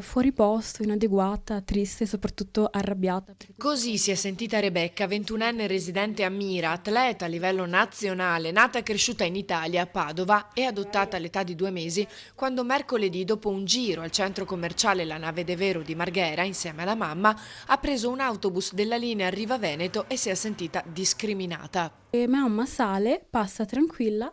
Fuori posto, inadeguata, triste e soprattutto arrabbiata. Così si è sentita Rebecca, 21enne residente a Mira, atleta a livello nazionale, nata e cresciuta in Italia, a Padova e adottata all'età di 2 mesi, quando mercoledì, dopo un giro al centro commerciale La Nave de Vero di Marghera, insieme alla mamma, ha preso un autobus della linea Riva Veneto e si è sentita discriminata. E mamma sale, passa tranquilla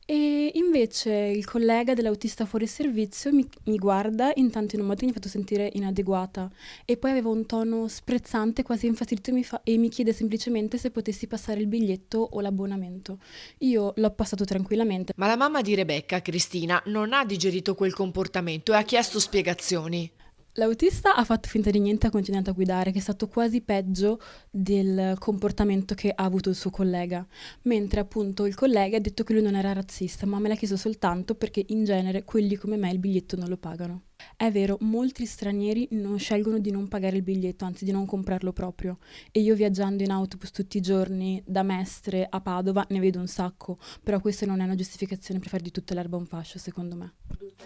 e invece il collega dell'autista fuori servizio mi guarda intanto in un modo che mi ha fatto sentire inadeguata e poi aveva un tono sprezzante, quasi infastidito e mi chiede semplicemente se potessi passare il biglietto o l'abbonamento. Io l'ho passato tranquillamente. Ma la mamma di Rebecca, Cristina, non ha digerito quel comportamento e ha chiesto spiegazioni. L'autista ha fatto finta di niente e ha continuato a guidare, che è stato quasi peggio del comportamento che ha avuto il suo collega, mentre appunto il collega ha detto che lui non era razzista, ma me l'ha chiesto soltanto perché in genere quelli come me il biglietto non lo pagano. È vero, molti stranieri non scelgono di non pagare il biglietto, anzi di non comprarlo proprio. E io viaggiando in autobus tutti i giorni da Mestre a Padova ne vedo un sacco, però questa non è una giustificazione per fare di tutta l'erba un fascio, secondo me.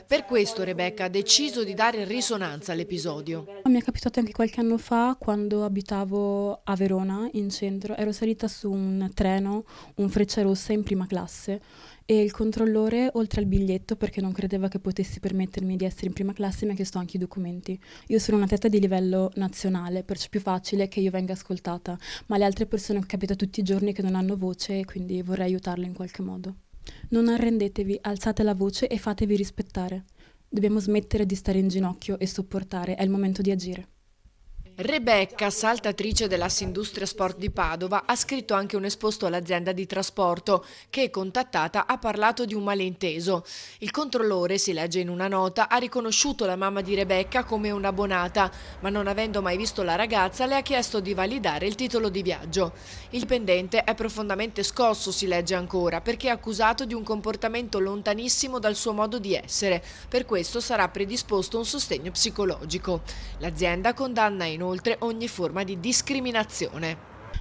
Per questo Rebecca ha deciso di dare risonanza all'episodio. Mi è capitato anche qualche anno fa quando abitavo a Verona, in centro, ero salita su un treno, un Frecciarossa in prima classe e il controllore, oltre al biglietto, perché non credeva che potessi permettermi di essere in prima classe, mi ha chiesto anche i documenti. Io sono un atleta di livello nazionale, perciò è più facile che io venga ascoltata, ma le altre persone capita tutti i giorni che non hanno voce e quindi vorrei aiutarle in qualche modo. Non arrendetevi, alzate la voce e fatevi rispettare. Dobbiamo smettere di stare in ginocchio e sopportare, è il momento di agire. Rebecca, saltatrice dell'Assindustria Sport di Padova, ha scritto anche un esposto all'azienda di trasporto che, contattata, ha parlato di un malinteso. Il controllore, si legge in una nota, ha riconosciuto la mamma di Rebecca come un'abbonata, ma non avendo mai visto la ragazza le ha chiesto di validare il titolo di viaggio. Il dipendente è profondamente scosso, si legge ancora, perché è accusato di un comportamento lontanissimo dal suo modo di essere. Per questo sarà predisposto un sostegno psicologico. L'azienda condanna inoltre ogni forma di discriminazione.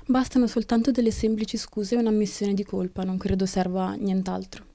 Bastano soltanto delle semplici scuse e un'ammissione di colpa, non credo serva nient'altro.